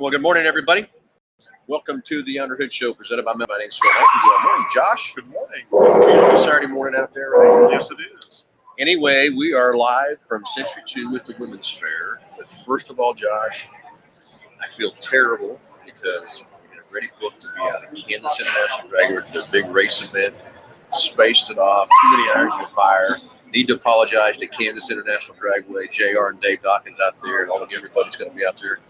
Well, good morning, everybody. Welcome to the Underhood Show presented by my name's Phil Nightingale. Good morning, Josh. Good morning. Beautiful Saturday morning out there, right? Yes, it is. Anyway, we are live from Century 2 at the Women's Fair. But first of all, Josh, I feel terrible because we had already booked to be out at Kansas International Dragway for the big race event. Spaced it off. Too many irons in the fire. Need to apologize to Kansas International Dragway, JR and Dave Dawkins out there, and all of everybody's going to be out there.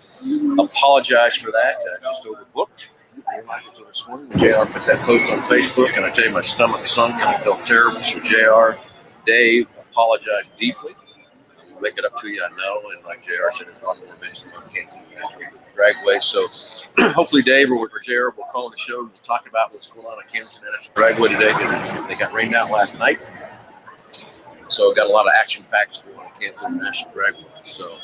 Apologize for that. Just overbooked. I realized it this morning when JR put that post on Facebook, and I tell you, my stomach sunk and I felt terrible. So JR, Dave, apologize deeply. We'll make it up to you, I know. And like JR said, there's a lot more mention on Kansas International Dragway. So hopefully Dave or JR will call the show and we'll talk about what's going on at Kansas International Dragway today, because they got rained out last night. So got a lot of action packed going on at Kansas International Dragway. So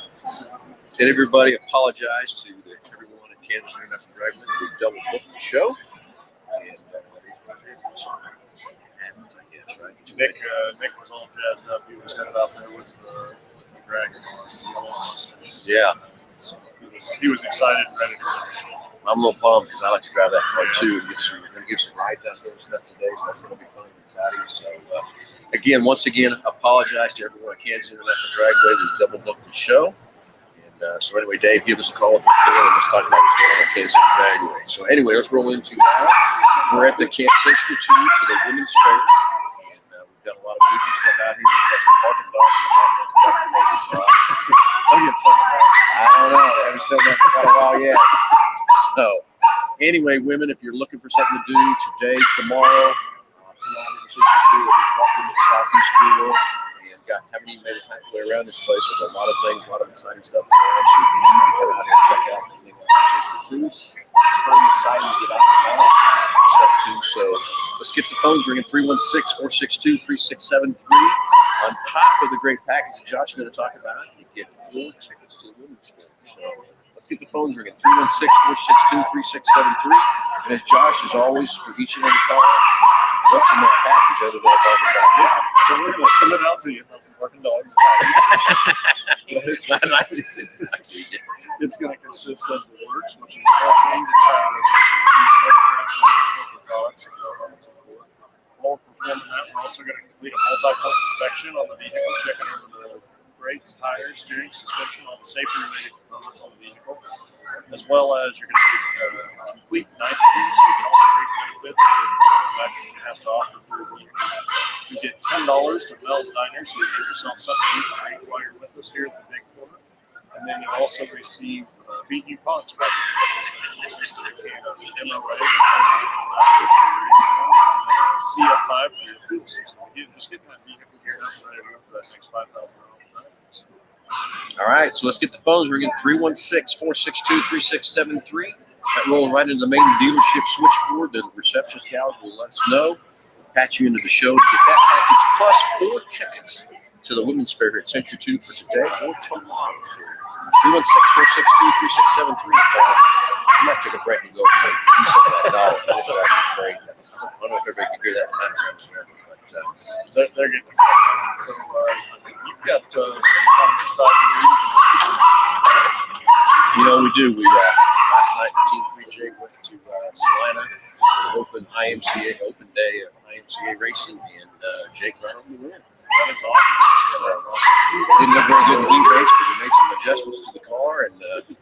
and everybody apologize to everyone at Kansas International Dragway. We double booked the show. And happens, I guess, right? Nick was all jazzed up. He was headed out there with the Dragon on. Yeah. So he was excited and ready to run this one. I'm a little bummed because I like to drive that car too. We're going to give some rides out there and stuff today, so that's going to be fun and exciting. So, once again, apologize to everyone at Kansas International Dragway. We double booked the show. And so anyway, Dave, give us a call if you can, and let's talk about what's going on at Kansas International Dragway. So anyway, let's roll into now. We're at the Camp Century 2 for the Women's Fair. And we've got a lot of beautiful stuff out here. We've got some parking dogs and I'll get something right. I don't know. They haven't said that for quite a while yet. So anyway, women, if you're looking for something to do today, tomorrow, Southeast School, and haven't even made it halfway around this place. There's a lot of things, a lot of exciting stuff going on. So you need to go out and check out the thing on 62. It's pretty exciting to get out there and stuff too. So let's get the phones ringing. 316-462-3673. On top of the great package that Josh is going to talk about, you get 4 tickets to the Women's Fair. So let's get the phones ringing. 316-462-3673. And as Josh is always for each and every call, what's in that package other than a barking dog? Yeah, so we're going to send it out to you about the barking dog. It's going to consist of the works, which is well-trained tire rotation. We use motorcraft products and while we're performing that, we're also going to complete a multi-point inspection on the vehicle, checking over the brakes, tires, steering, suspension, all the safety-related components on the vehicle, as well as you're going to get a complete nitrogen, so you get all the great benefits that nitrogen has to offer for the vehicle. You get $10 to Mel's Diner, so you get yourself something to eat and drink while you're with us here at the Big Corner. And then you'll also receive BU Ponds package, which is consist of a can of demo ready and CF5 for your fuel system. Again, just getting that vehicle geared up and ready to go for that next 5,000 miles. All right, so let's get the phones ringing. 316-462-3673. That rolling right into the main dealership switchboard. The receptionist gals will let us know. Patch you into the show to get that package plus 4 tickets to the Women's Fair here at Century 2 for today or tomorrow. So 316-462-3673. I might take a break and go for $2 that dollar. Just crazy. I don't know if everybody can hear that in America, but they're getting excited. So I think you've got some kind of exciting reasons. you know, we do. We last night Team 3J went to Salina for the Open IMCA Open Day of IMCA racing, and Jake ran over the win. That is awesome. Yeah, that's awesome. Didn't look very good in the heat race, but we made some adjustments to the car, and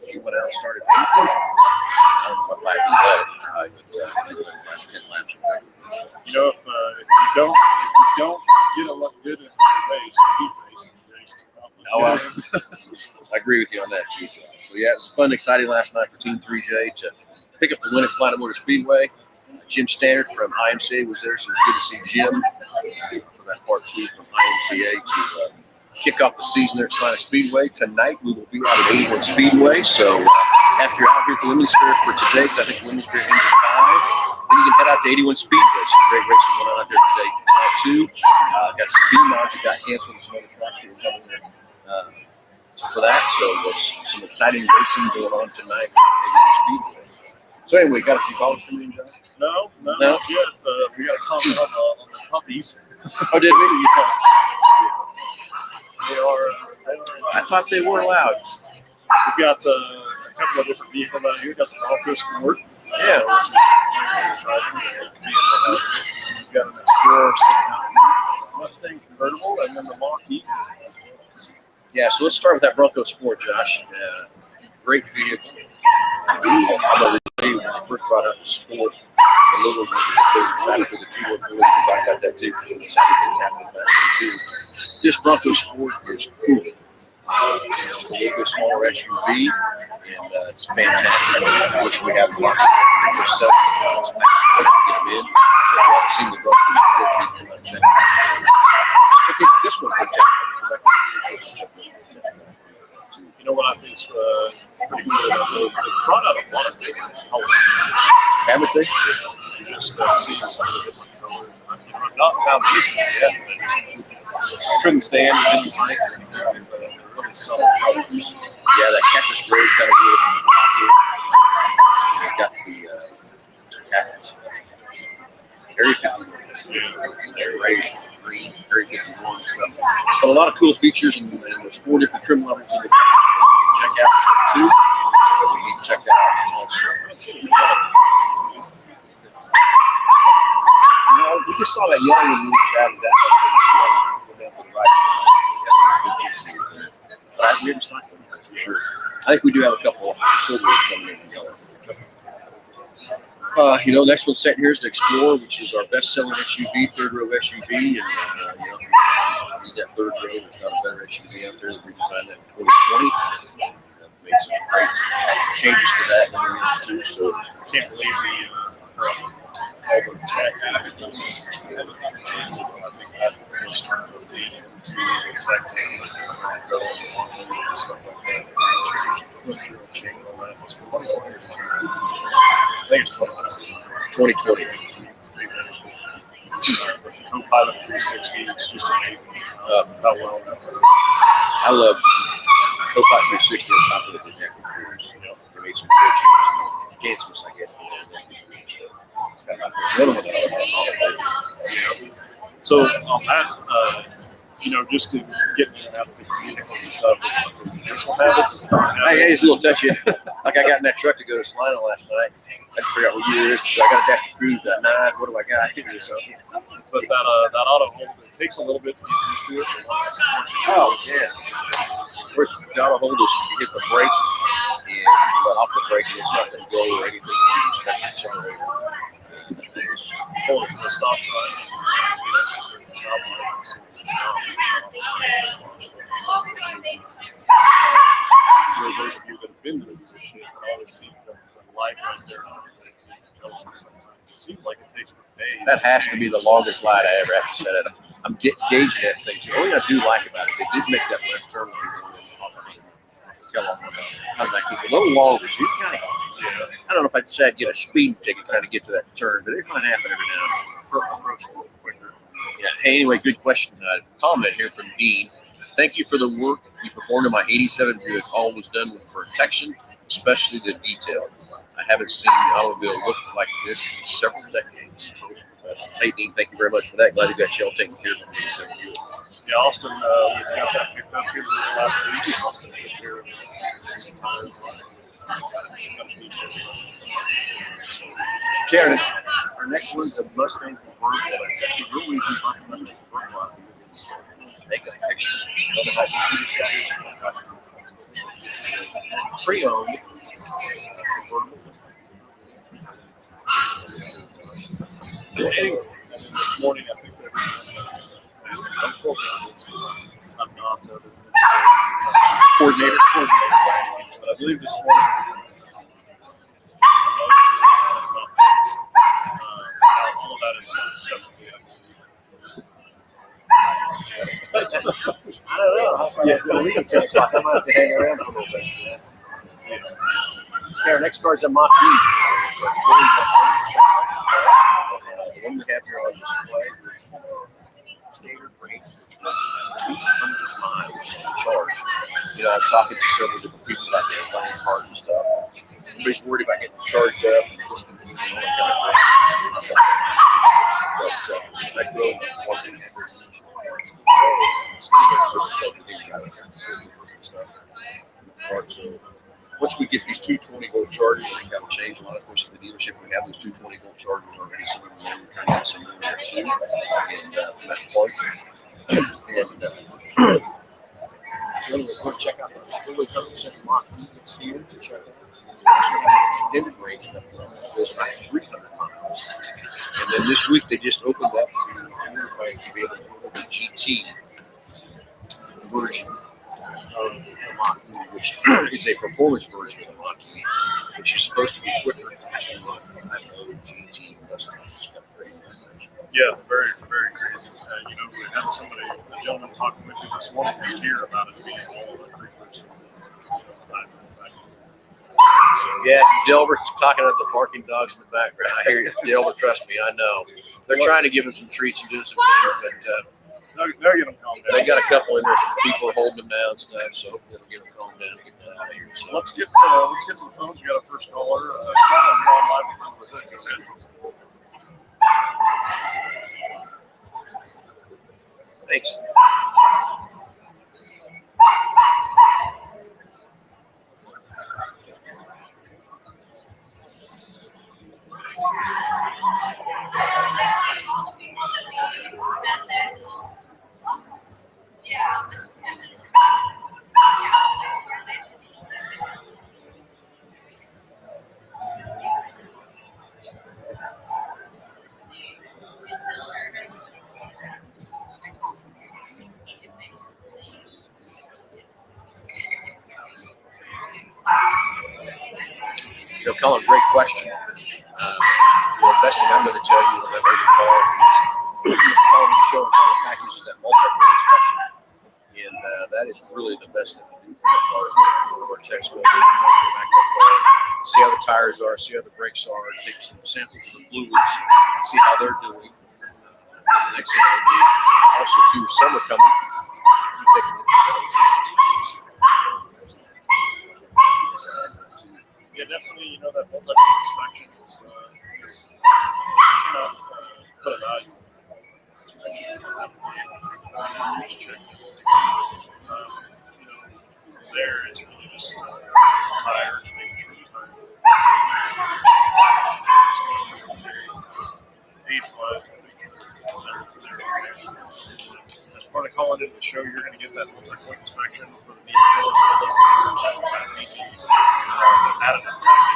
he went out and started 8th. I don't know what lap he led, but he led the last 10 laps. You know, if you don't get a look good in the race, the heat race, I agree with you on that too, Josh. So yeah, it was fun and exciting last night for Team 3J to pick up the win at Salina Motor Speedway. Jim Stannard from IMCA was there, so it was good to see Jim for that part 2 from IMCA to kick off the season there at Salina Speedway. Tonight we will be out at 81 Speedway, so after you're out here at the Women's Fair for today, because I think the Women's Fair ends at 5, then you can head out to 81 Speedway. Some great racing going on out there today too. Got some B-mods that got canceled and some other tracks that were coming there for that, so there's some exciting racing going on tonight at 81 Speedway. So anyway, got a few calls coming in, John? No, not yet. We got a comment on the puppies. Oh, did we? They are. I thought they were allowed. We've got a couple couple of different vehicles out here. Got the Bronco Sport. Yeah. Which is very exciting to be able to have it. You've got an Explorer sitting out here, Mustang convertible, and then the Mach-E as well. Yeah, so let's start with that Bronco Sport, Josh. Great vehicle. I'm going to tell you when I first brought up the Sport, the little one, they decided for the 214. I got that too. So things happening back then too. This Bronco Sport is cool. It's just a little bit smaller SUV, and it's fantastic. I wish we had one for selling. It's fast to get them in. So if you haven't seen the Bronco Sport, you can check it out. I think this one for You know what I think is pretty cool about those? They brought out a lot of different colors. haven't they? You just see some of the different colors. I've not found anything yet. I couldn't stand any white or anything, but they're really subtle colors. Yeah, that cactus gray is kind of really popular. They got the cactus. Area 51, Area green, Area 51 and stuff. But a lot of cool features, and there's 4 different trim levels in the cactus. You can check out too. So we need to check that out also. We just saw that yellow when we were driving that. But I haven't stock them for sure. I think we do have a couple of silvers coming in yellow. Next one set here is the Explorer, which is our best-selling SUV, third-row SUV, and need that third row. There's not a better SUV out there. We redesigned that in 2020. Made some great changes to that and areas too. So I can't believe all the tech that it does. I think that was turned to lead into the tech and stuff like that. Changed all that. Was it 2020 or 2020? I think it's 2020. But the Copilot 360 is just amazing how well that works. I love Copilot 360 on top of the connected computers. They made some good changes, enhancements, I guess. So on that, just to get in and out of the vehicles and stuff, it's like this one have it. Does it not have it? Hey, it's a little touchy. Like I got in that truck to go to Salina last night. I just figured out what year it is. I got adaptive cruise that night. What do I got? So, but that auto hold, it takes a little bit to get used to it. But once you do it, Of course, the auto hold is you hit the brake and you let off the brake and it's not going to go or anything. You just touch the accelerator. Pull it to the stop sign and sit at the stop line. For those of you that have been through this shit, I always see the light right there. It seems like it takes for days. That has to be the longest light I ever have to set it. I'm gauging that thing too. The only thing I do like about it, they did make that left turn a little longer. So you kind of, I don't know if I'd say I'd get a speeding ticket kind of get to that turn, but it might happen every now and then. Quicker. Yeah. Hey, anyway, good question. Comment here from Dean. Thank you for the work you performed in my 87 Buick. All was done with protection, especially the detail. I haven't seen the automobile look like this in several decades. Hey, Dean, thank you very much for that. Glad you got you all taken care of in 87 Buick. Yeah, Austin, we got that picked up here this last week. Austin took care of some time. Karen, our next one's a Mustang convertible. That's the real reason why the Mustang convertible. Make a picture. Pre-owned convertible. Anyway, this morning I think that I'm not the coordinator, but I believe this morning all of that is separately. I don't know. Yeah, we can test I might have to hang around for a little bit. Yeah. Okay, our next card's a Mach-E. The one we have here on display standard range, which runs about 200 miles on charge. I was talking to several different people out there buying cars and stuff. Everybody's worried about getting charged up and distances and all that kind of thing. But that drove 100. once we get these 220-volt chargers, we kind of change a lot. Of course, at the dealership, we have those 220-volt chargers already. Some of them there, we're trying to get some in there too, and for that plug. And so we're going to check out the fully 100% lock. It's here to check out extended range stuff. It goes about 300 miles. And then this week they just opened up to be able to order the GT version of the Mach-E, which is a performance version of the Mach-E, which is supposed to be quicker, faster than the 5.0 GT Mustang. Yeah, very, very crazy. We had somebody, a gentleman talking with me this morning just here about it being all electric versus yeah, Delbert talking about the barking dogs in the background. I hear you, Delbert. Trust me, I know. They're trying to give him some treats and doing some things, but they'll get them calmed down. they got a couple in there. People are holding them down and stuff, so hopefully they'll get them calmed down and get them out of here. So. Let's get to the phones. We got a first caller. You're on live with Hood. Go ahead. Thanks. Colin, great question. The best thing I'm going to tell you when I make a call is calling the show and calling the packages that multi-point inspection. And that is really the best thing to do for that car is make a text go back that car, see how the tires are, see how the brakes are, take some samples of the fluids, see how they're doing. The next thing I'll do, also too, summer coming, you take a look at those. Yeah, definitely. That multi-point inspection is put a value. Check. There it's really just tires, making sure the tires age-wise, as part of calling into the show, you're going to get that multi-point inspection for the vehicle as well as the additive package.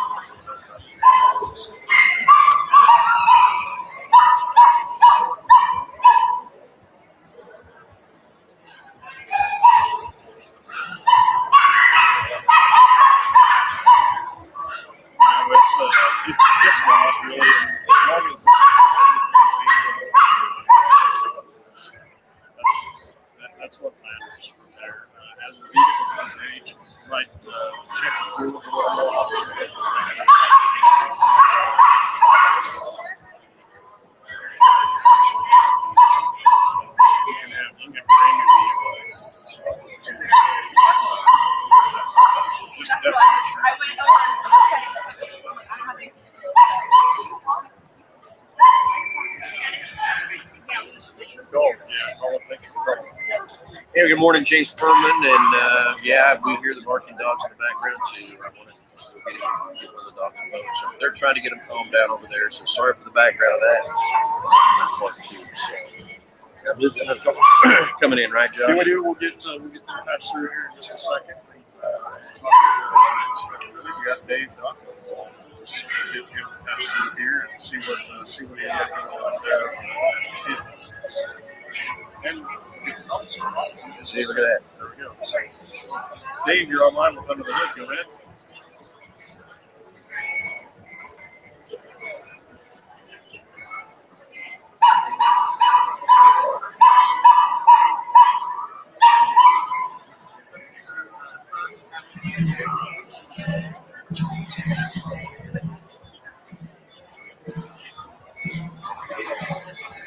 It's not really, as long as that's what matters from there. As the vehicle does age, you might check the fluids a little more often. You can have brand new vehicles. Just definitely Hey, good morning, James Furman, and we hear the barking dogs in the background too. I want to get one of the dogs involved. So they're trying to get them calmed down over there. So sorry for the background of that. Coming in, right, Josh? We'll get the patch through here in just a second. We got Dave Dawkins. Get him patch through here and see what he's got going on there. And see, look at that. There we go. So, Dave, you're online with Under the Hood. Go ahead.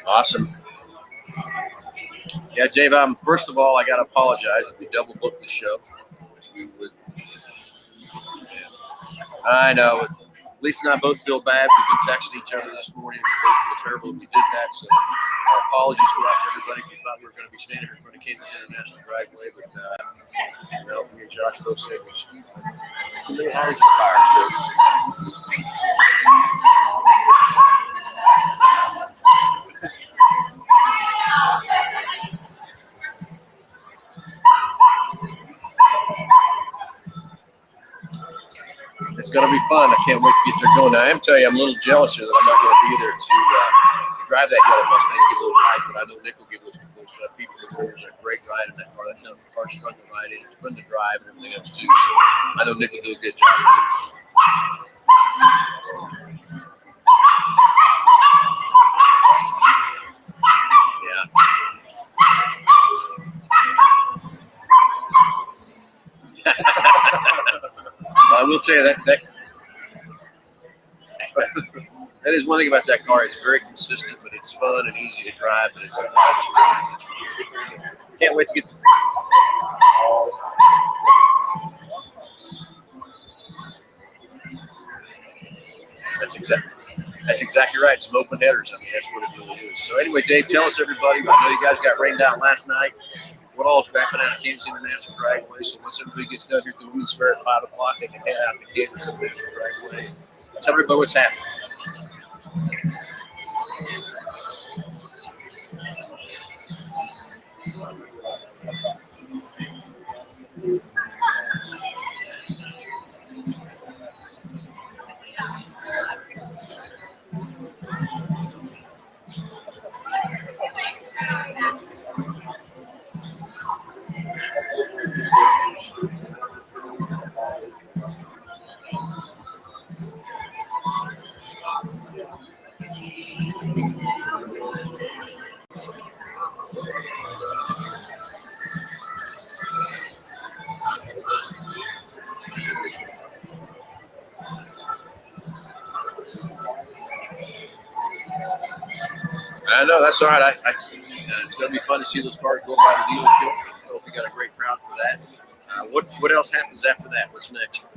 Awesome. Yeah, Dave, first of all, I got to apologize if we double booked the show. I know. Lisa and I both feel bad. We've been texting each other this morning. We both feel terrible that we did that. So our apologies go out to everybody who thought we were going to be standing in front of Kansas International Dragway. But, me and Josh both said it was a little hard to fire. So. It's going to be fun. I can't wait to get there going. Now, I am telling you, I'm a little jealous here that I'm not going to be there to drive that yellow Mustang, give a little ride, but I know Nick will give those people the rollers a great ride in that car. That kind of car's fun to ride in. It's fun to drive and everything else, too. So I know Nick will do a good job. Yeah. I will tell you that that is one thing about that car. It's very consistent, but it's fun and easy to drive, but it's can't wait to get. That's exactly right. Some open headers. I mean, that's what it really is. So anyway, Dave, tell us, everybody. I know you guys got rained out last night. What all is wrapping out of Kansas International Dragway? So once everybody gets done here at the Women's Fair at 5 o'clock, they can head out to Kansas International Dragway. Tell everybody what's happening. I know, that's all right. It's going to be fun to see those cars go by the dealership. I hope we got a great crowd for that. What else happens after that? What's next?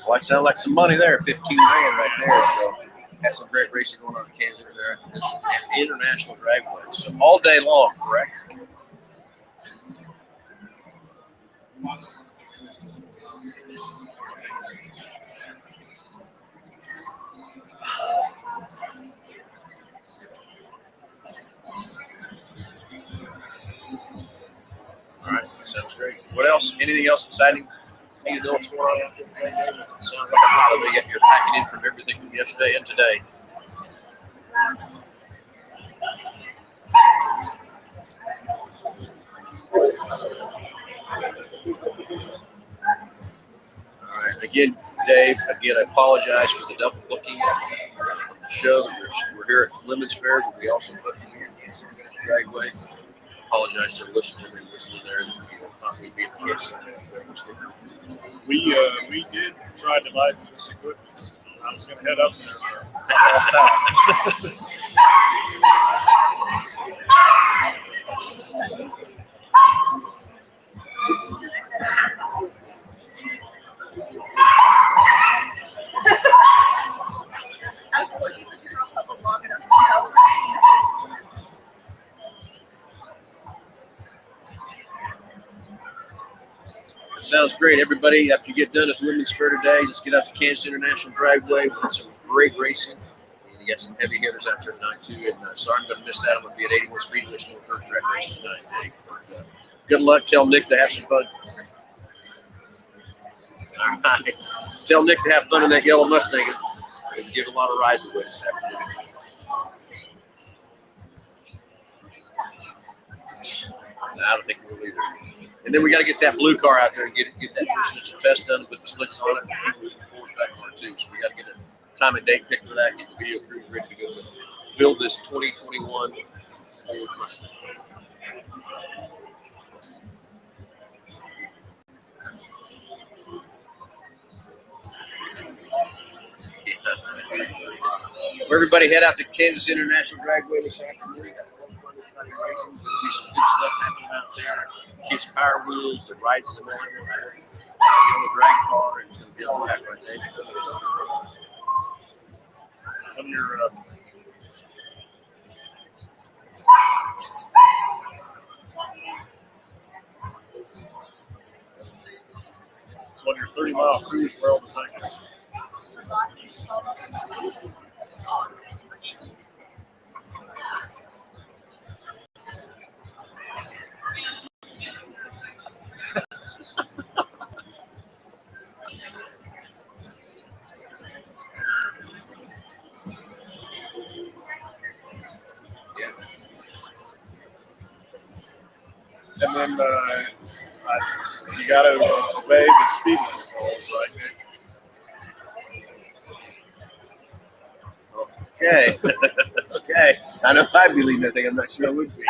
Well, it sounds like some money there, 15 grand right there. So has some great racing going on in Kansas International Dragway. So all day long, correct? All right, sounds great. What else? Anything else exciting? You know what's going on out there today? It sounds like a holiday. You're packing in from everything from yesterday and today. All right. Again, Dave, I apologize for the double booking show. We're here at Women's Fair, but we also put here in Kansas Dragway. Apologize to the listeners and listening there. We'd be we did try to buy this equipment. I was going to head up there, but I lost out. Sounds great. Everybody, after you get done at the Women's Fair today, let's get out to Kansas International Dragway. We've got some great racing. You got some heavy hitters out there tonight, too. And sorry I'm going to miss that. I'm going to be at 81 Speedway Small Dirt Track Racing tonight, Dave. But, good luck. Tell Nick to have some fun. All right. Tell Nick to have fun in that yellow Mustang and give a lot of rides away this afternoon. I don't think we'll either. And then we got to get that blue car out there and get that precision test done, put the slicks on it, and keep moving forward with that car too. So we got to get a time and date picked for that, get the video crew ready to go build this 2021 Ford Mustang. Everybody head out to Kansas International Dragway this afternoon. There's going to be some good stuff happening out there. Kids Power Wheels, the rides in the morning, on the drag car, and it's going to be all that right there. On your so on your 30-mile cruise, where all does that go? And then you got to obey the speed limit rules, right, Nick? Okay. Okay. I know if I'd be leading that thing, I'm not sure I would be.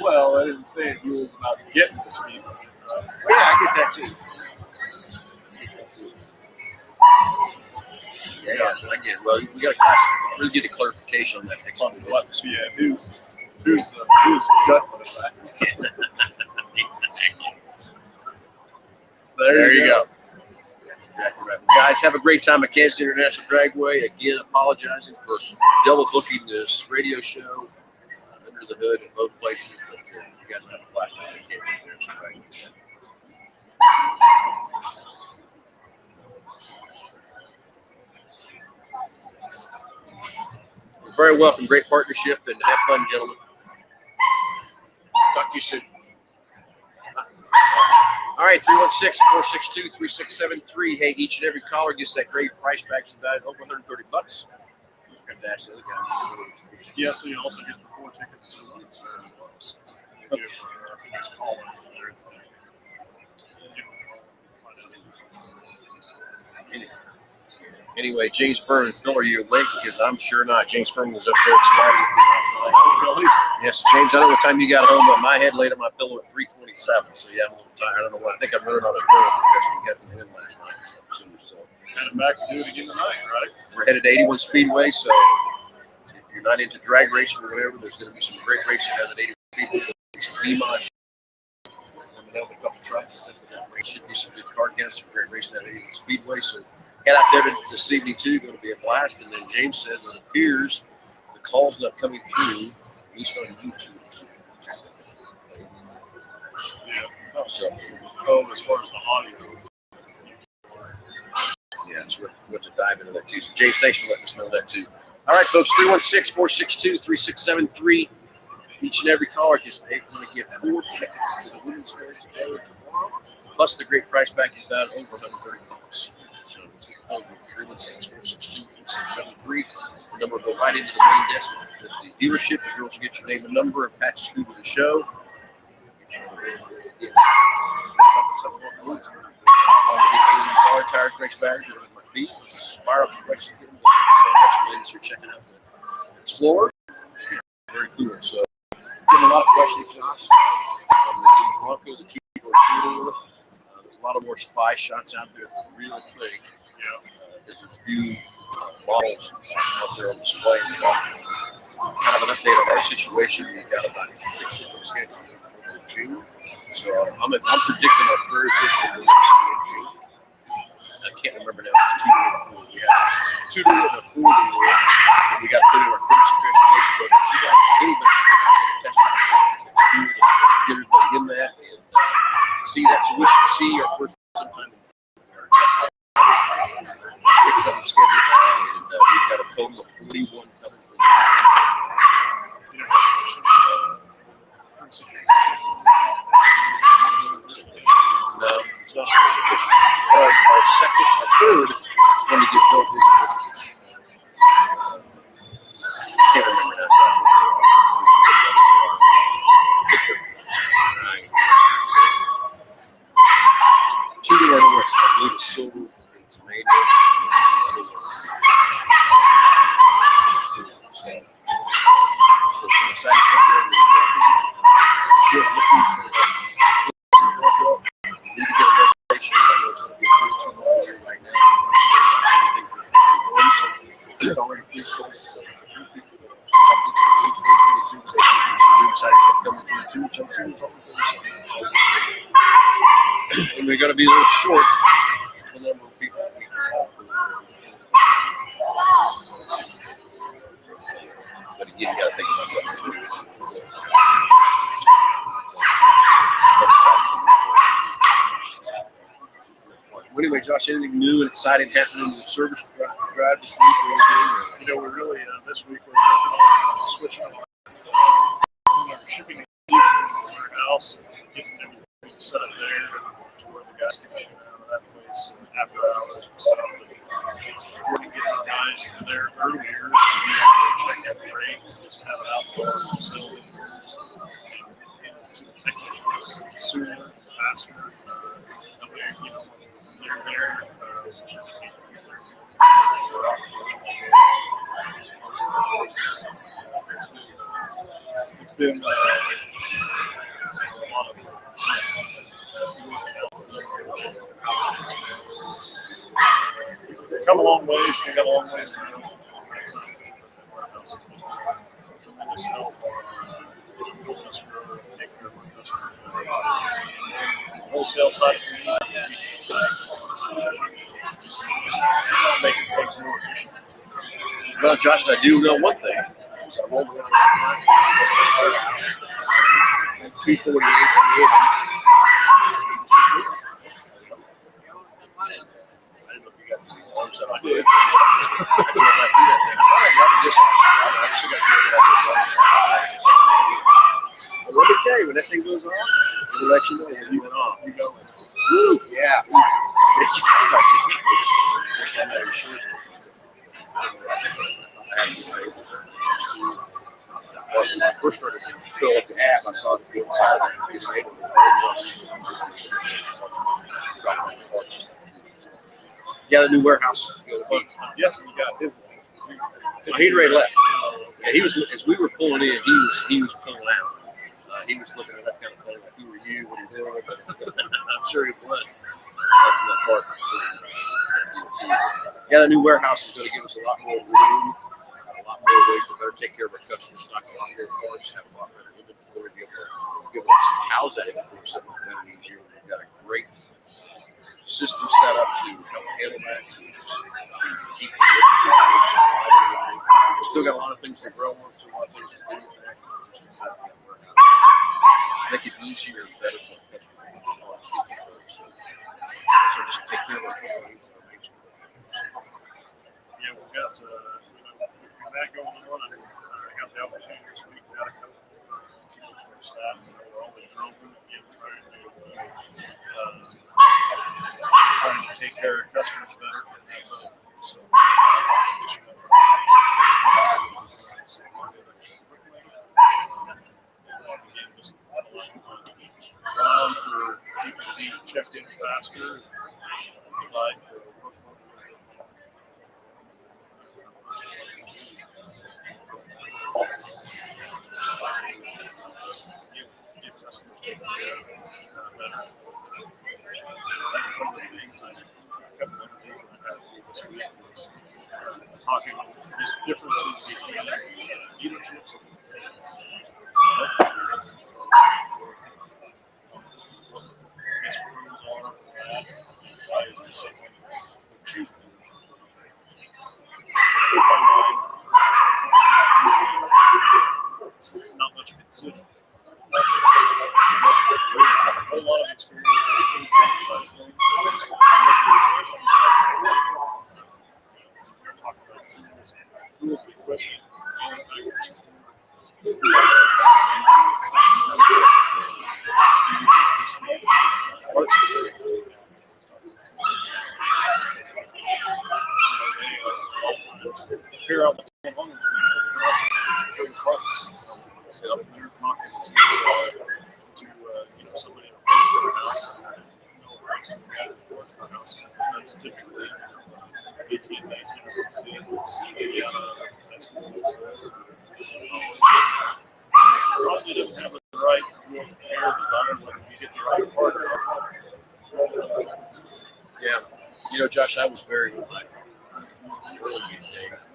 Well, I didn't say rules about getting the speed limit, right? Yeah, I get that too. Yeah, I get it. Well, we got to really get a clarification on that next one. Yeah, who's gut for the fact? Exactly. There you go. That's exactly right. Guys, have a great time at Kansas International Dragway. Again, apologizing for double booking this radio show under the hood at both places, but you guys have a blast at Kansas International Dragway. You're very welcome. Great partnership, and have fun, gentlemen. Talk to you soon. All right, 316-462-3673. Hey, each and every caller gets that great price back to value over $130. Yeah, so you also get the 4 tickets to the Women's Fair as well. So you give, I think there's calling and everything. Anyway, James Furman, Phil, are you awake? Because I'm sure not. James Furman was up there sliding last night. Oh, really? Yes, James, I don't know what time you got home, but my head laid on my pillow at 3:27. So, yeah, I'm a little tired. I don't know why. I think I'm running on a girl because we got the win last night and stuff, too. So, Heading back to do it again tonight, right? we're headed to 81 Speedway. So, if you're not into drag racing or whatever, there's going to be some great racing out at 81 Speedway. Some B-Mod. A couple tracks. Should be some good car counts, some great racing at 81 Speedway. So, head out there this evening, too. Going to be a blast. And then James says it appears the call's not coming through, at least on YouTube. Yeah. So, As far as the audio. yeah, so we have to dive into that, too. So, James, thanks for letting us know that, too. All right, folks, 316-462-3673. Each and every caller is going to get 4 tickets to the Women's Fair today or tomorrow, plus the great price back is about over $130. So, 316-462-3673. The number will go right into the main desk at the dealership. The girls will get your name and number and patches through to the show. Car tires, brakes, batteries, and my feet. Let's fire up the questions. So, got some ladies here checking out the floor. Very cool. So, getting a lot of questions, Josh. On the Bronco, the keyboard tool. There's a lot of more spy shots out there. It's a real thing. Yeah. There's a few models out there on display and stuff. Kind of an update on our situation. We've got about 6 of them scheduled for June. So I'm predicting our very first release in June. I can't remember now if it's 2 to 4. We have 2 to 1 and a 4 to 1. And we got to put in our courtesy transportation program. You guys, anybody can catch that. Get everybody in that and see that. So we should see our first sometime in our guest. 6 of them scheduled now, and we've got a total of 41 coming. No, it's not first edition. Our third one to get built is first edition. Can't remember now. recruit people that are age 22 because they think there's some new exciting stuff coming 22, which I'm sure we'll talk about. And we're going to be a little short the number of people that we can have. But again, you got to think about that. Well, anyway, Josh, anything new and exciting happening in the service drive this week? You know, we're really this week we're working on switching our shipping in our house and getting everything set up there to where the guys can get out of that place after hours and stuff. And we're going to get our guys there earlier to be able to check that freight and just have it out for our facility to the technicians sooner, faster. That way, you know, they're there. It's been a lot of come a long ways. We got a long ways to go. Tremendous help on us for taking care of our customers. Wholesale side for me, making things more efficient. Well, Josh, I do know one thing. So I rolled around at 2:48 p.m. I didn't know if you got the alarms that I did. I drove right through that thing. I thought I got it just. I still got to figure it out. But let me tell you, when that thing goes off, it'll let you know that you went off. You go, woo, yeah. When I first started to fill up the app, I saw the inside of it disabled. Yeah, the new warehouse. Yes, you got his. Well, he'd already left. Yeah, he was as we were pulling in. He was pulling out. He was looking at that kind of thing, like who were you, what are you doing? But I'm sure he was. From that part. Yeah, the new warehouse is going to give us a lot more room, a lot more ways to better take care of our customers, stock a lot more parts, have a lot better inventory, be able to house that inventory so much better and easier. We've got a great system set up to help handle that, to just keep the inventory supplied. We've still got a lot of things to grow on, a lot of things to do with that. Make it easier and better for the customer. So just take care of our needs. Yeah, we've got between that going on, I got the opportunity this week. We got a couple people from our staff. We're all in open again, trying to take care of customers better. So for people to be checked in faster, like give customers taken care of better. One of the things a couple of days I had this week was talking just differences between dealerships and fans. Best pros are for that. Why is this something we choose? It's not much of a decision. A whole lot of experience in the side of things. We're talking about tools and equipment, manufacturers. Figure out what's going on with those parts. So you're talking to somebody in a parts warehouse, no price to the guy at the parts warehouse. That's typically 18, 19 vehicles out of high school. Probably didn't have the right real care design when you get the right part. Yeah, Josh, I was very early days.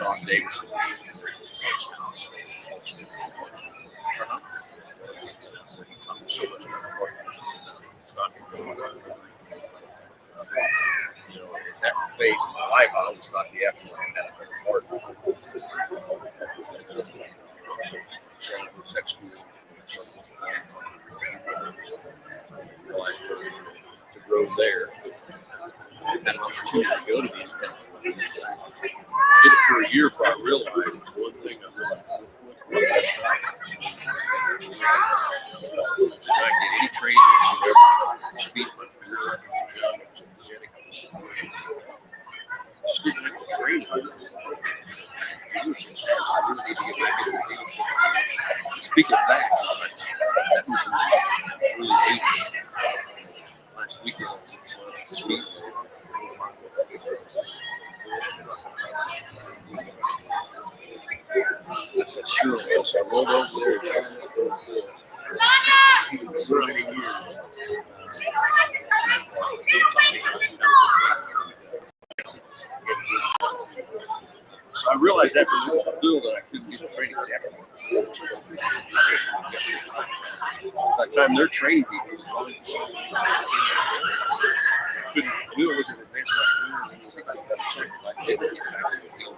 Don Davidson. He taught me so much about that phase of my life, I always thought the afterlife had a better part. So I would text school. Realized the road there. I had an opportunity to go to the independent. Did it for a year before I realized the one thing I really did not get any training whatsoever. Speed my career up as a job. Just didn't have the training. Dealerships. I really need to get back into the dealership. Speaking of that, it's like that was in the early 80s. Last weekend I was at Speed. I said, sure. So I rolled over there. So many years. So I realized after the bill that I couldn't get the training. By the time they're training people, couldn't do it was an advanced my career. I did get back to the field.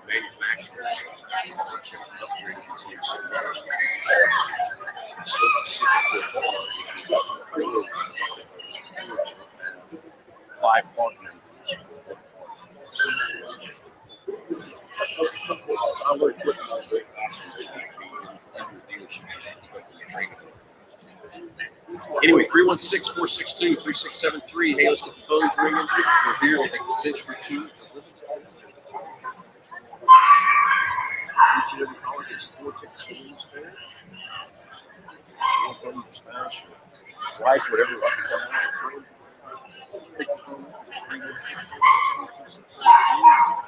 Manufacturers upgraded these things so much. So five part members. I worked with them anyway, 316-462-3673. Hey, let's get the phones ringing. We're here at the Century 2. Each and every caller gets 4 tickets for Women's Fair. One phone your spouse, your wife, whatever. Up and come out. Take the phone.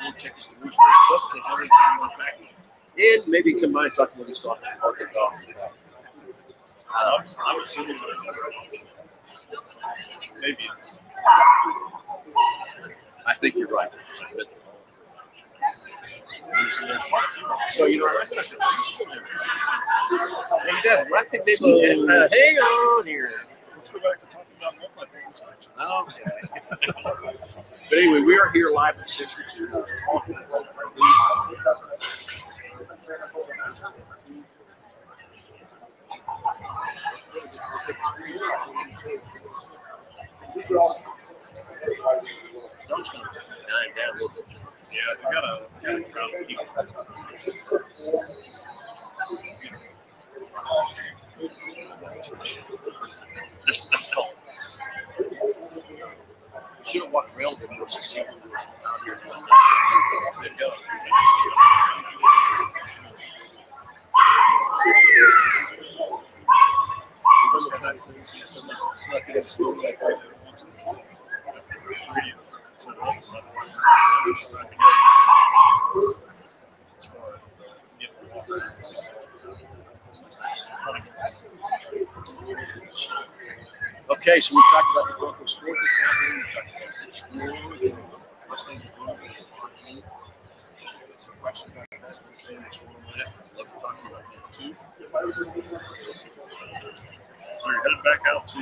4 tickets to Women's Fair. Plus, they have everything in the package. And maybe come by and talk with us about the parking golf. I'm assuming that maybe it's. I think you're right. So, that's not he does. I think maybe hang on here. Let's go back to talking about multi-phone inspections. Okay. But anyway, we are here live at Century 2. Don't you nine down a little bit. Yeah, we got a crowd of people. That's cool. Should have walked around with us to see who was out here. There you go. Snuck in this room like right there amongst this thing. Radio. So this time to go. As far as getting the walk around. Okay, so we talked about the local sport this afternoon. We talked about the school. What's going on? Some questions about that. What's going on with that? Love to talk about that too. So you're headed back out to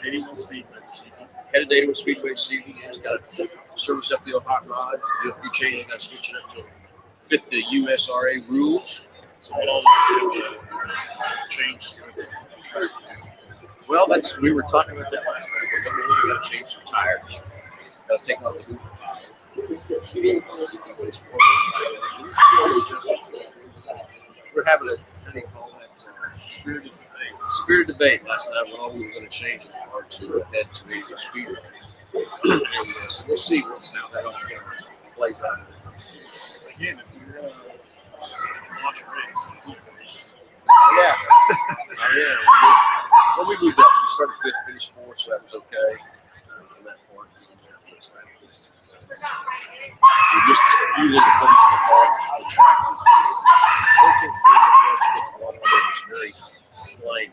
81 Speedway this evening. Headed to 81 Speedway this evening. Just got to service up the old hot rod. Do a few changes. Got to switch it up to fit the USRA rules. So what all changed? Well, we were talking about that last night. We're going to change some tires. Got to take off the roof. We're having a, how do you call that? Spirited debate. Spirit debate last night when all we were going to change it or to head to the Speedway. And so we'll see how that all plays out. Again, if you're watch a race, Yeah. Oh, yeah. Well, we moved up. We started 5th, finished 4th, so that was okay. From that point, we missed a few little things in the car. The track was very slimy. I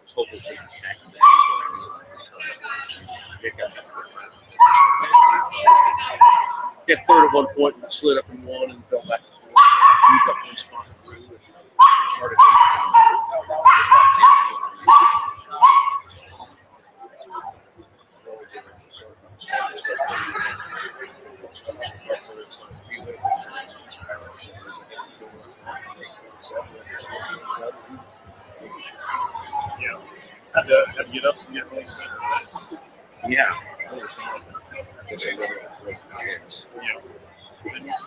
was hoping they could tackle that. Get third at one point and slid up and won and fell back to fourth. So moved up one spot through and started Yeah. Had to get up and get ready. Yeah.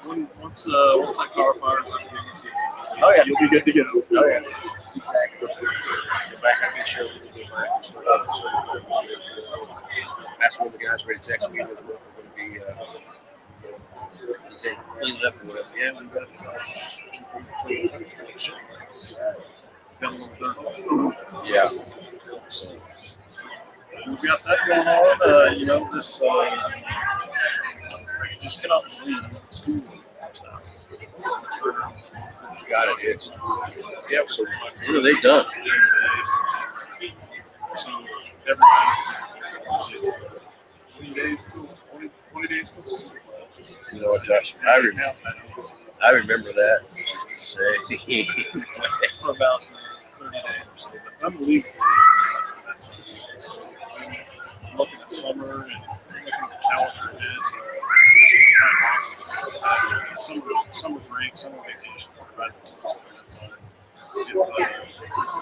And once that car fires up, Oh, yeah. you'll be good to go. Oh, yeah. Exactly. Get back, I can show you. That's when the guys ready to text me. We're going to be clean it up or whatever. Yeah, we got it. Yeah. So we've got that going on. This you just cannot believe school. got it. It's, yep. So what are they done? So everybody 20 days till You know what, Josh? I remember that. Just to say, for about 30 days or so. But unbelievable. So I'm looking at summer and looking at the calendar ahead. Summer break, summer vacation. Right? If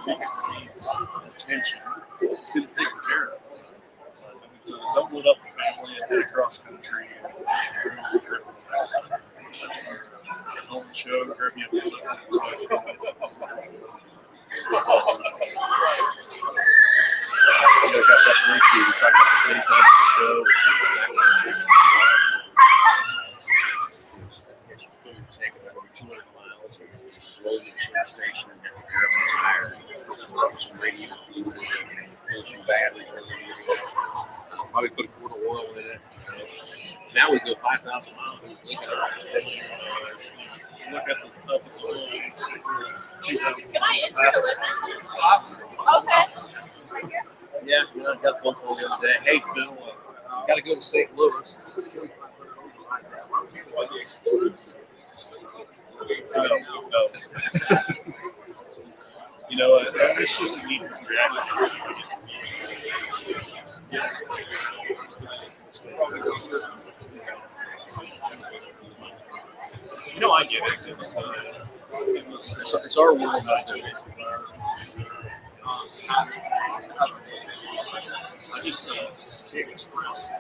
it needs attention, it's going to take care of. So double it up the family and head across country and trip on that side. Get home and show, grab you a meal. That's what I do. you know, Josh, that's very true. We've talked about this many times on the show. Taking over 200 miles and rolling to the service station and having to grab a tire and put some radiator fluid in it and some battery. Probably put a quart of oil in it. Now we go 5,000 miles and blink it up. Look at the oil change. 2,000 Okay. Yeah, you know, I got a phone call the other day. Hey, Phil, got to go to St. Louis. It's just a neat reaction. I get it. It's our world out there. I just can't express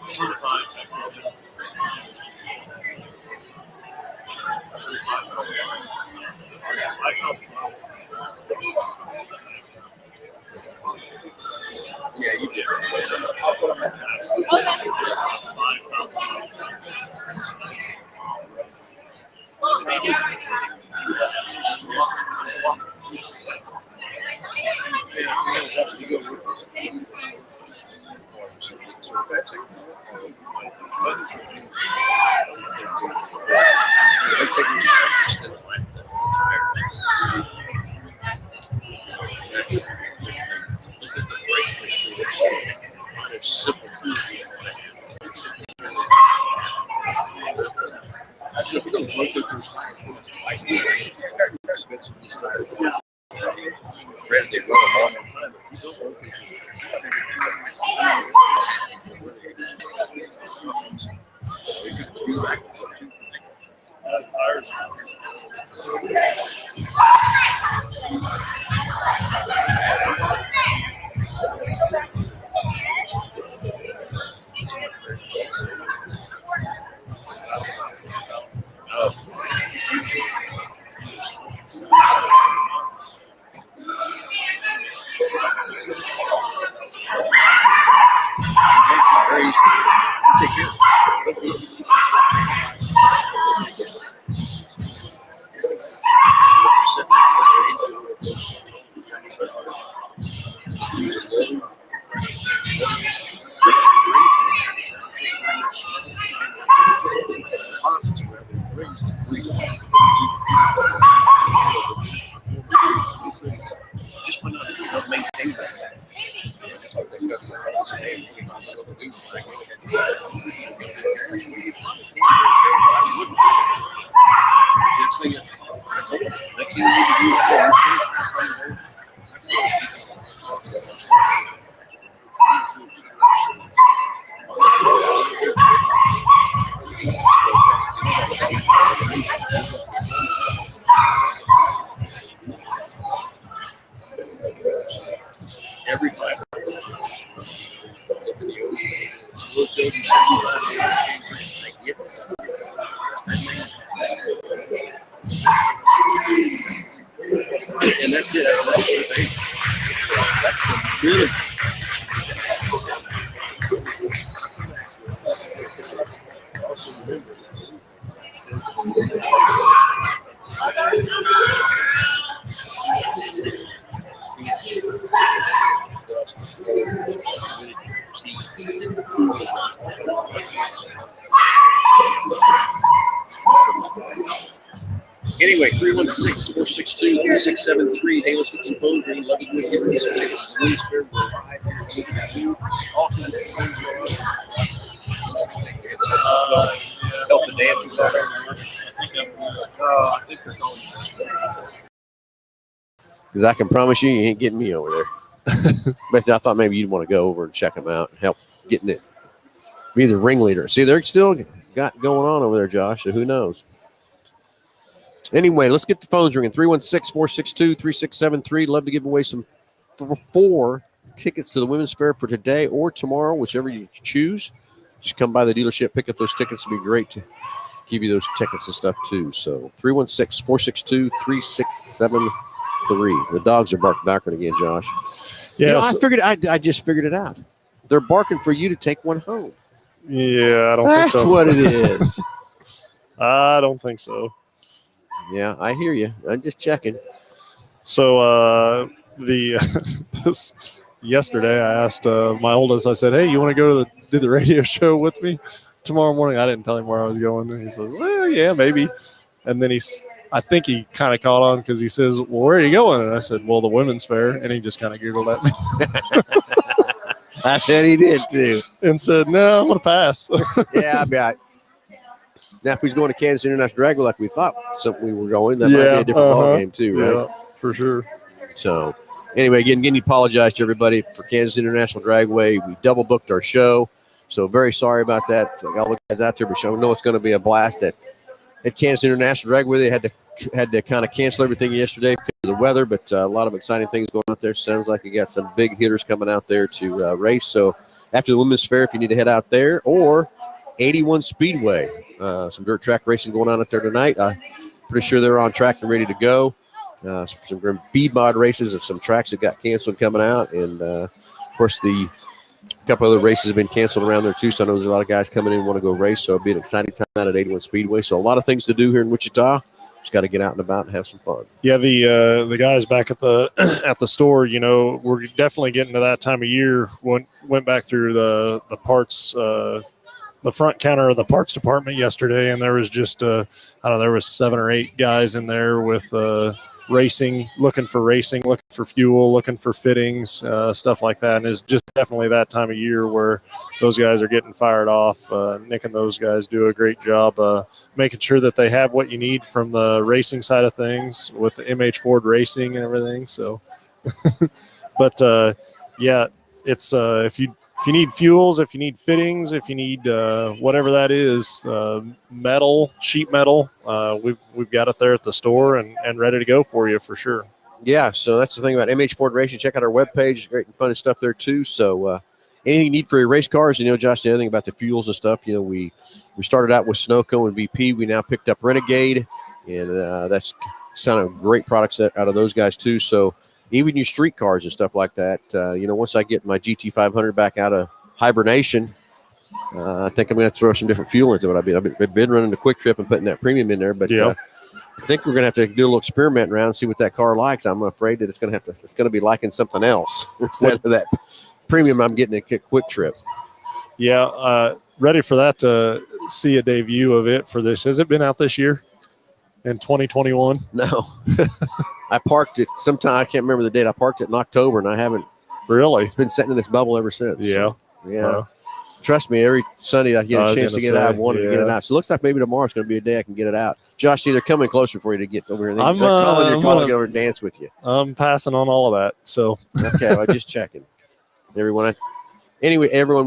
certified. Yeah, you did. If you don't look at those expensive tires, granted they run a long time, but you don't look just by not That's it. So that's the minimum. Also remember that it says anyway, 316-462-3673. Hey, let's get some phone green. Love you. Give me some tickets to the Women's Fair. We're live here in Cincinnati. All kinds of things going on. Help the dancers out there. I think they're calling. Because I can promise you ain't getting me over there. But I thought maybe you'd want to go over and check them out and help getting it. Be the ringleader. See, they're still got going on over there, Josh, so who knows? Anyway, let's get the phones ringing. 316-462-3673. Love to give away some 4 tickets to the Women's Fair for today or tomorrow, whichever you choose. Just come by the dealership, pick up those tickets. It'd be great to give you those tickets and stuff too. So 316-462-3673. The dogs are barking backwards again, Josh. Yeah, I just figured it out. They're barking for you to take one home. Yeah, I don't think so. That's what it is. I don't think so. Yeah, I hear you. I'm just checking. So this yesterday, I asked my oldest. I said, "Hey, you want to go to do the radio show with me tomorrow morning?" I didn't tell him where I was going, and he says, "Well, yeah, maybe." And then I think he kind of caught on because he says, "Well, where are you going?" And I said, "Well, the Women's Fair," and he just kind of giggled at me. I said he did too, and said, "No, I'm gonna pass." Yeah, I bet. Now, if he's going to Kansas International Dragway like we thought we were going, that might be a different ball game too, right? Yeah, for sure. So, anyway, again, apologize to everybody for Kansas International Dragway. We double booked our show, so very sorry about that. All the guys out there, but I know it's going to be a blast at Kansas International Dragway. They had to kind of cancel everything yesterday because of the weather, but a lot of exciting things going out there. Sounds like you got some big hitters coming out there to race. So, after the Women's Fair, if you need to head out there, or 81 Speedway. Some dirt track racing going on out there tonight. I'm pretty sure they're on track and ready to go. Some B-mod races and some tracks that got canceled coming out. And, of course, a couple other races have been canceled around there, too. So I know there's a lot of guys coming in and want to go race. So it'll be an exciting time out at 81 Speedway. So a lot of things to do here in Wichita. Just got to get out and about and have some fun. Yeah, the guys back at the at the store, we're definitely getting to that time of year. Went back through the parts the front counter of the parts department yesterday, and there was just there was 7 or 8 guys in there with racing, looking for fuel, looking for fittings, stuff like that. And it's just definitely that time of year where those guys are getting fired off. Nick and those guys do a great job making sure that they have what you need from the racing side of things with the MH Ford Racing and everything. So, but yeah, it's if you need fuels, if you need fittings, if you need whatever that is, metal, sheet metal, we've got it there at the store and ready to go for you for sure. Yeah, so that's the thing about MH Ford Racing. Check out our webpage. Great and fun stuff there too. So anything you need for your race cars, Josh, the other thing about the fuels and stuff, we started out with Sunoco and VP. We now picked up Renegade, and that's kind of great products out of those guys too. So even your street cars and stuff like that, once I get my GT500 back out of hibernation, I think I'm going to throw some different fuel into it. I've been running the Quick Trip and putting that premium in there, but I think we're going to have to do a little experiment around and see what that car likes. I'm afraid that it's going to be liking something else instead of that premium I'm getting at Quick Trip. Yeah, ready for that to see a debut of it for this. Has it been out this year in 2021? No. I parked it sometime. I can't remember the date. I parked it in October, and I haven't. Really? It's been sitting in this bubble ever since. Yeah. So, yeah. Trust me, every Sunday I get a chance to get it out. I wanted to get it out. So it looks like maybe tomorrow's going to be a day I can get it out. Josh, see, they're coming closer for you to get over here. They're calling over and dance with you. I'm passing on all of that. So okay, well, just checking. Everyone,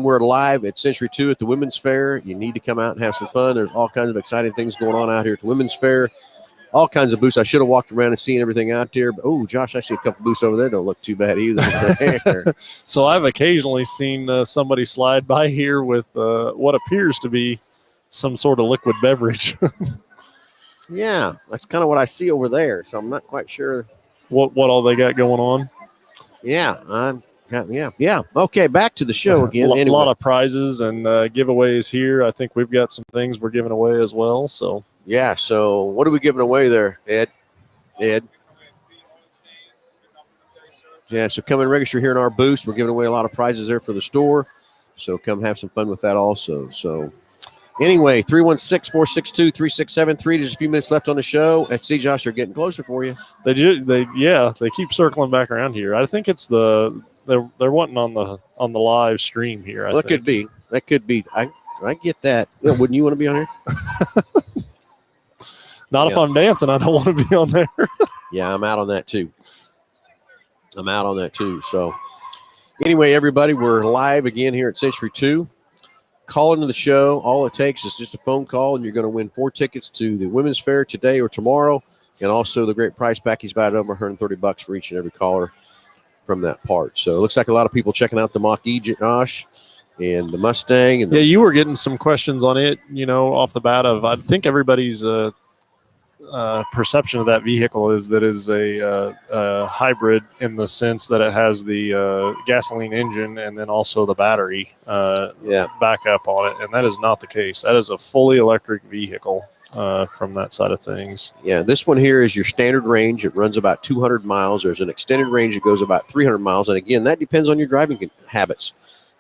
we're live at Century 2 at the Women's Fair. You need to come out and have some fun. There's all kinds of exciting things going on out here at the Women's Fair. All kinds of booths. I should have walked around and seen everything out there. But, Josh, I see a couple booths over there. Don't look too bad either. So I've occasionally seen somebody slide by here with what appears to be some sort of liquid beverage. Yeah, that's kind of what I see over there. So I'm not quite sure. what all they got going on. Yeah, yeah. Okay, back to the show again. A Anyway. lot of prizes and giveaways here. I think we've got some things we're giving away as well. So yeah. So what are we giving away there, Ed? Yeah. So come and register here in our booth. We're giving away a lot of prizes there for the store. So come have some fun with that also. So anyway, 316-462-3673. There's a few minutes left on the show. And see, Josh, they're getting closer for you. They keep circling back around here. I think it's they're wanting on the live stream here. That could be. I get that. Yeah, wouldn't you want to be on here? Not if I'm dancing. I don't want to be on there. Yeah, I'm out on that too. So anyway, everybody, we're live again here at Century 2. Call into the show. All it takes is just a phone call, and you're going to win 4 tickets to the Women's Fair today or tomorrow, and also the great prize package valued over $130 for each and every caller from that part. So it looks like a lot of people checking out the Mach-E, Josh, and the Mustang. And you were getting some questions on it, off the bat of, I think everybody's perception of that vehicle is that is a hybrid in the sense that it has the gasoline engine and then also the battery backup on it. And that is not the case. That is a fully electric vehicle from that side of things. Yeah, this one here is your standard range. It runs about 200 miles. There's an extended range that goes about 300 miles. And again, that depends on your driving habits.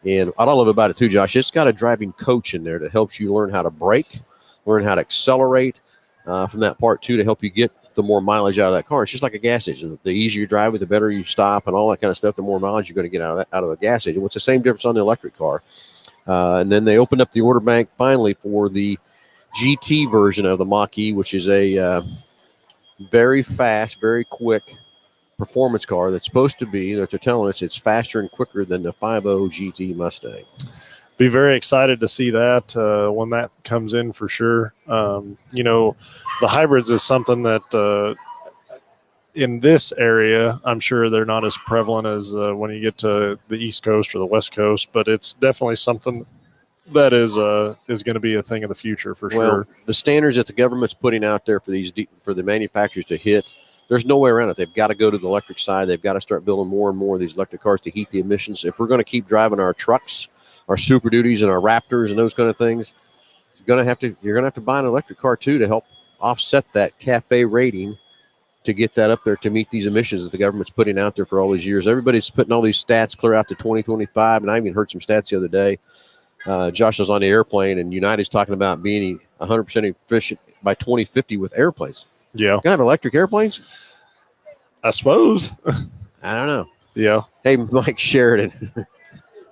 And what I love about it too, Josh, it's got a driving coach in there that helps you learn how to brake, learn how to accelerate from that part too, to help you get the more mileage out of that car. It's just like a gas engine. The easier you drive it, the better you stop and all that kind of stuff, the more mileage you're going to get out of a gas engine. What's the same difference on the electric car? And then they opened up the order bank finally for the GT version of the Mach-E, which is a very fast, very quick performance car that's supposed to be, that they're telling us it's faster and quicker than the 5.0 GT Mustang. Be very excited to see that when that comes in for sure. The hybrids is something that in this area, I'm sure they're not as prevalent as when you get to the East Coast or the West Coast, but it's definitely something that is going to be a thing of the future for sure. The standards that the government's putting out there for the manufacturers to hit, there's no way around it. They've got to go to the electric side. They've got to start building more and more of these electric cars to heat the emissions. If we're going to keep driving our trucks, our Super Duties and our Raptors and those kind of things, you're going to have to buy an electric car too to help offset that CAFE rating to get that up there to meet these emissions that the government's putting out there for all these years. Everybody's putting all these stats clear out to 2025, and I even heard some stats the other day. Josh was on the airplane, and United's talking about being 100% efficient by 2050 with airplanes. Yeah. Going to have electric airplanes? I suppose. I don't know. Yeah. Hey, Mike Sheridan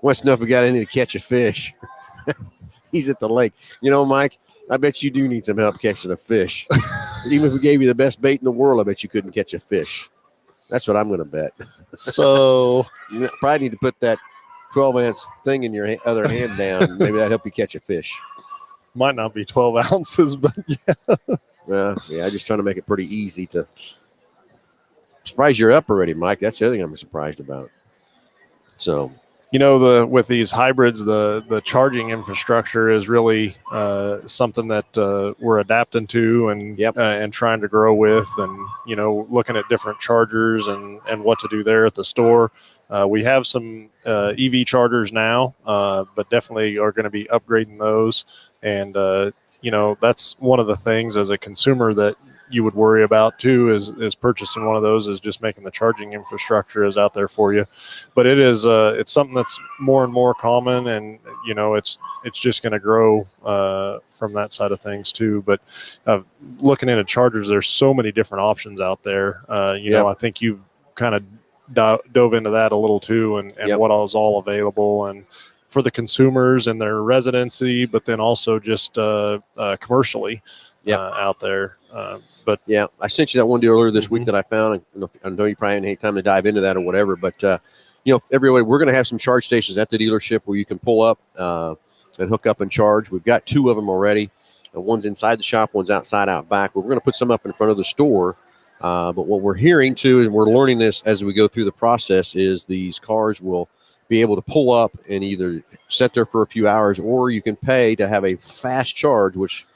wants to know if we got anything to catch a fish. He's at the lake. Mike, I bet you do need some help catching a fish. Even if we gave you the best bait in the world, I bet you couldn't catch a fish. That's what I'm going to bet. So you probably need to put that 12-ounce thing in your other hand down. Maybe that'll help you catch a fish. Might not be 12 ounces, but yeah. I'm just trying to make it pretty easy to. Surprised you're up already, Mike. That's the other thing I'm surprised about. So, with these hybrids, the charging infrastructure is really something that we're adapting to and trying to grow with, and looking at different chargers and what to do there at the store. We have some EV chargers now, but definitely are going to be upgrading those. And that's one of the things as a consumer that you would worry about too is purchasing one of those, is just making the charging infrastructure is out there for you. But it is it's something that's more and more common, and it's just going to grow from that side of things too. But looking into chargers, there's so many different options out there. I think you've kind of dove into that a little too, and what is all available and for the consumers and their residency, but then also just commercially out there. But I sent you that one deal earlier this week that I found. I know you probably ain't time to dive into that or whatever, but everybody, we're going to have some charge stations at the dealership where you can pull up and hook up and charge. We've got 2 of them already. One's inside the shop, one's outside out back. We're going to put some up in front of the store. But what we're hearing too, and we're learning this as we go through the process, is these cars will be able to pull up and either sit there for a few hours, or you can pay to have a fast charge, which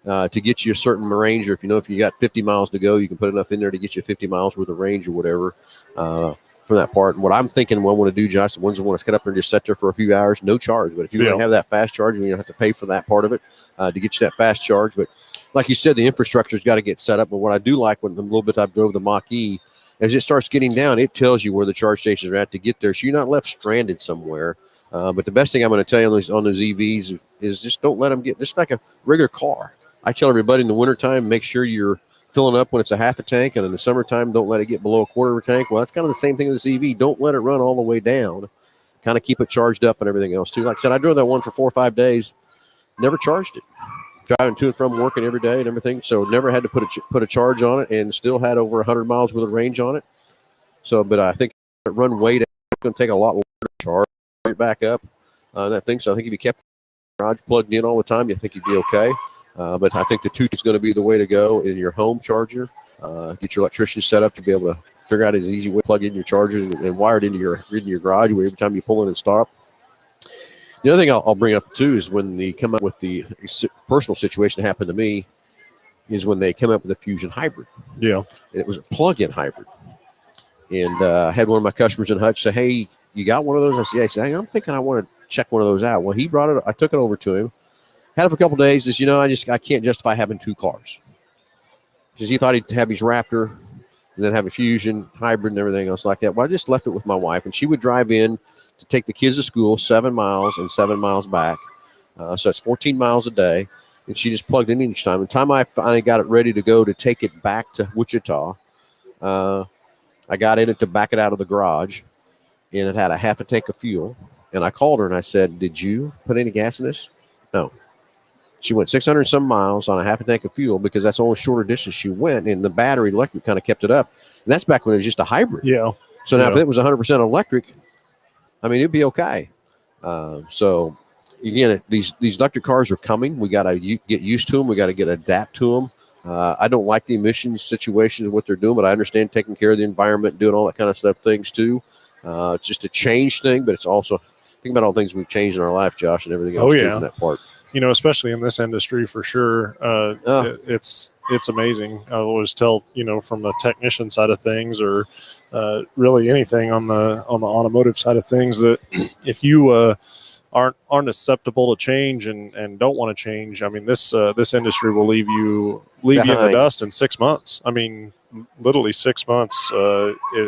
to get you a certain range, or if you got 50 miles to go, you can put enough in there to get you 50 miles worth of range or whatever from that part. And what I'm thinking, what I want to do, Josh, the ones that want to cut up and just sit there for a few hours, no charge. But if you want to have that fast charge, you don't have to pay for that part of it to get you that fast charge. But like you said, the infrastructure's got to get set up. But what I do like, when the little bit I drove the Mach-E, as it starts getting down, it tells you where the charge stations are at to get there, so you're not left stranded somewhere. But the best thing I'm going to tell you on those EVs is just don't let them get just like a regular car. I tell everybody in the wintertime, make sure you're filling up when it's a half a tank, and in the summertime, don't let it get below a quarter of a tank. Well, that's kind of the same thing with this EV. Don't let it run all the way down. Kind of keep it charged up and everything else too. Like I said, I drove that one for 4 or 5 days, never charged it. Driving to and from working every day and everything, so never had to put a charge on it, and still had over 100 miles worth of range on it. So, but I think it run way down. It's going to take a lot longer to charge right back up that thing. So I think if you kept the garage plugged in all the time, you think you'd be okay. But I think the 2 is going to be the way to go in your home charger. Get your electrician set up to be able to figure out an easy way to plug in your charger and wire it into your garage where every time you pull in and stop. The other thing I'll bring up too is when they come up with the personal situation that happened to me is when they come up with a Fusion hybrid. Yeah. And it was a plug-in hybrid. And I had one of my customers in Hutch say, "Hey, you got one of those?" I said, "Yeah." He said, "I'm thinking I want to check one of those out." Well, he brought it. I took it over to him. Had it for a couple of days. Says, I can't justify having 2 cars. Because he thought he'd have his Raptor and then have a Fusion hybrid and everything else like that. Well, I just left it with my wife, and she would drive in to take the kids to school 7 miles and 7 miles back. So it's 14 miles a day. And she just plugged in each time. The time I finally got it ready to go to take it back to Wichita, I got in it to back it out of the garage, and it had a half a tank of fuel. And I called her and I said, "Did you put any gas in this?" No. She went 600 and some miles on a half a tank of fuel because that's the only shorter distance she went, and the battery electric kind of kept it up. And that's back when it was just a hybrid. Yeah. So now if it was 100% electric, I mean, it'd be okay. So again, these electric cars are coming. We got to get used to them. We got to adapt to them. I don't like the emissions situation of what they're doing, but I understand taking care of the environment, doing all that kind of stuff, things too. It's just a change thing, but it's also think about all the things we've changed in our life, Josh, and everything else too, in that part. Especially in this industry for sure. It's amazing. I always tell, from the technician side of things, or really anything on the automotive side of things, that if you aren't acceptable to change and don't want to change, I mean, this industry will leave you in the dust in 6 months. I mean, literally 6 months.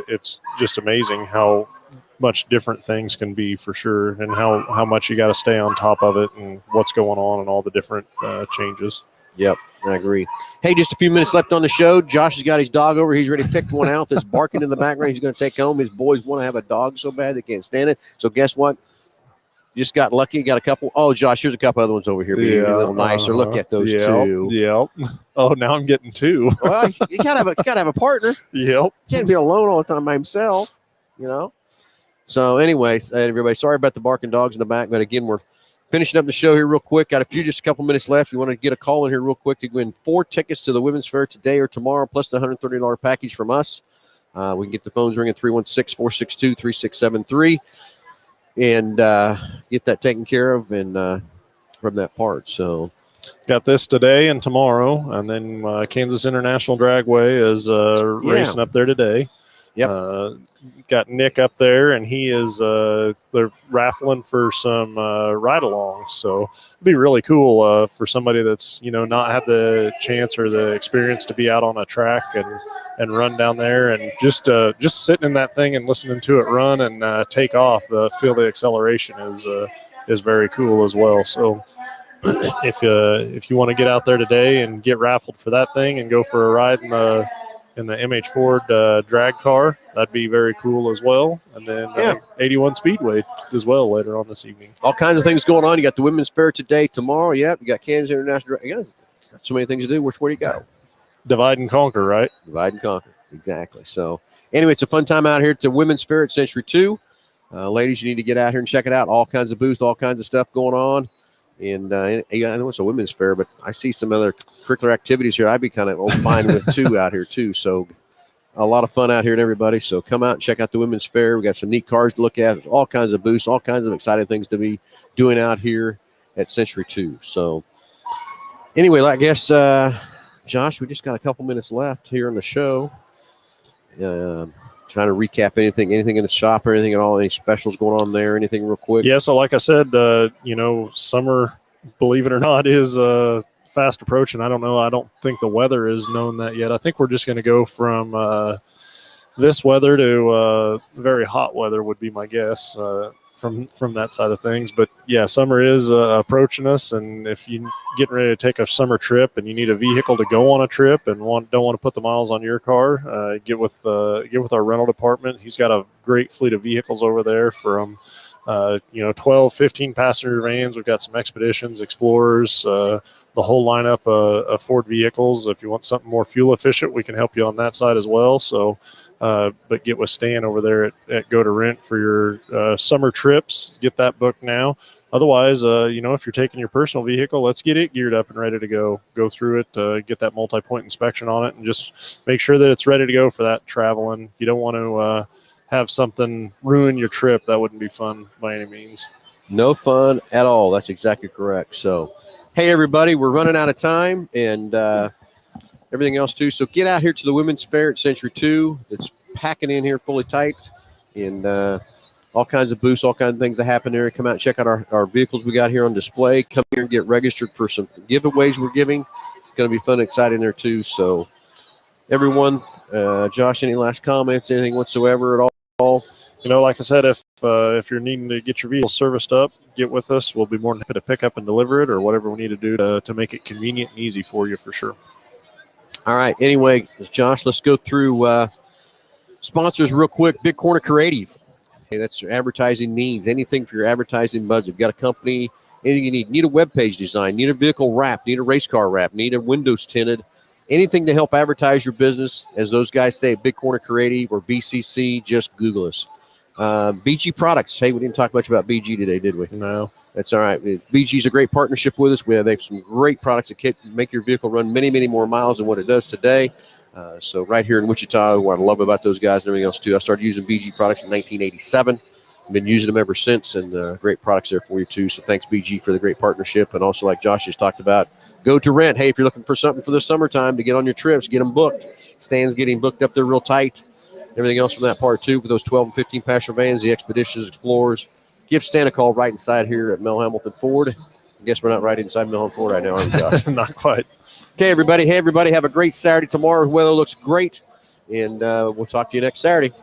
It's just amazing how much different things can be for sure, and how much you got to stay on top of it and what's going on and all the different changes. Yep, I agree. Hey, just a few minutes left on the show. Josh has got his dog over. He's already picked one out that's barking in the background. He's going to take home. His boys want to have a dog so bad they can't stand it. So guess what? You just got lucky. Got a couple. Oh, Josh, here's a couple other ones over here being a little nicer. Look at those two. Yep. Oh, now I'm getting 2. Well, you gotta have a partner. Yep. Can't be alone all the time by himself, So anyway, everybody, sorry about the barking dogs in the back, but again, we're finishing up the show here real quick. Got just a couple minutes left. We want to get a call in here real quick to win 4 tickets to the Women's Fair today or tomorrow, plus the $130 package from us. We can get the phones ringing 316-462-3673 and get that taken care of and from that part. So got this today and tomorrow, and then Kansas International Dragway is racing up there today. Yep. Got Nick up there, and he is they're raffling for some ride-alongs. So it'd be really cool for somebody that's not had the chance or the experience to be out on a track and run down there, and just sitting in that thing and listening to it run and take off. Feel the acceleration is very cool as well. So if you want to get out there today and get raffled for that thing and go for a ride in the MH Ford drag car, that'd be very cool as well. And then 81 Speedway as well later on this evening. All kinds of things going on. You got the Women's Fair today, tomorrow. Yep. You got Kansas International. You got so many things to do. Which way do you go? Divide and conquer, right? Divide and conquer. Exactly. So anyway, it's a fun time out here at the Women's Fair at Century 2. Ladies, you need to get out here and check it out. All kinds of booths, all kinds of stuff going on. And I know it's a women's fair, but I see some other curricular activities here I'd be kind of fine with too out here too. So a lot of fun out here and everybody. So come out and check out the women's fair. We got some neat cars to look at. There's all kinds of booths, all kinds of exciting things to be doing out here at Century 2. So Anyway, I guess, Josh, we just got a couple minutes left here in the show. Trying to recap anything in the shop or anything at all, any specials going on there, anything real quick? Yeah, so like I said, summer, believe it or not, is fast approaching. I don't know. I don't think the weather is known that yet. I think we're just going to go from this weather to very hot weather would be my guess from that side of things. But, yeah, summer is approaching us, and if you're getting ready to take a summer trip and you need a vehicle to go on a trip and don't want to put the miles on your car, get with our rental department. He's got a great fleet of vehicles over there from 12, 15 passenger vans. We've got some Expeditions, Explorers, the whole lineup of Ford vehicles. If you want something more fuel efficient, we can help you on that side as well. So, but get with Stan over there at Go to Rent for your summer trips. Get that booked now. Otherwise, if you're taking your personal vehicle, let's get it geared up and ready to go. Go through it, get that multi-point inspection on it, and just make sure that it's ready to go for that traveling. You don't want to have something ruin your trip. That wouldn't be fun by any means. No fun at all. That's exactly correct. So, hey, everybody, we're running out of time and everything else, too. So get out here to the Women's Fair at Century 2. It's packing in here fully tight and all kinds of booths, all kinds of things that happen there. Come out and check out our vehicles we got here on display. Come here and get registered for some giveaways we're giving. It's going to be fun and exciting there, too. So, everyone, Josh, any last comments, anything whatsoever at all? Like I said, if you're needing to get your vehicle serviced up, get with us. We'll be more than happy to pick up and deliver it or whatever we need to do to make it convenient and easy for you for sure. All right. Anyway, Josh, let's go through sponsors real quick. Big Corner Creative. Hey, that's your advertising needs. Anything for your advertising budget. You've got a company, anything you need. Need a web page design. Need a vehicle wrap. Need a race car wrap. Need a windows tinted. Anything to help advertise your business. As those guys say, Big Corner Creative or BCC, just Google us. BG Products. Hey, we didn't talk much about BG today, did we? No. That's all right. BG's a great partnership with us. They have some great products that make your vehicle run many, many more miles than what it does today. So right here in Wichita, what I love about those guys and everything else, too. I started using BG products in 1987. I've been using them ever since, and great products there for you, too. So thanks, BG, for the great partnership. And also, like Josh just talked about, Go to Rent. Hey, if you're looking for something for the summertime to get on your trips, get them booked. Stan's getting booked up there real tight. Everything else from that part, too, for those 12 and 15 passenger vans, the Expeditions, Explorers. Give Stan a call right inside here at Mel Hambelton Ford. I guess we're not right inside Mel Hambelton Ford right now, are we, Josh? Not quite. Okay, everybody. Hey, everybody. Have a great Saturday tomorrow. The weather looks great. And we'll talk to you next Saturday.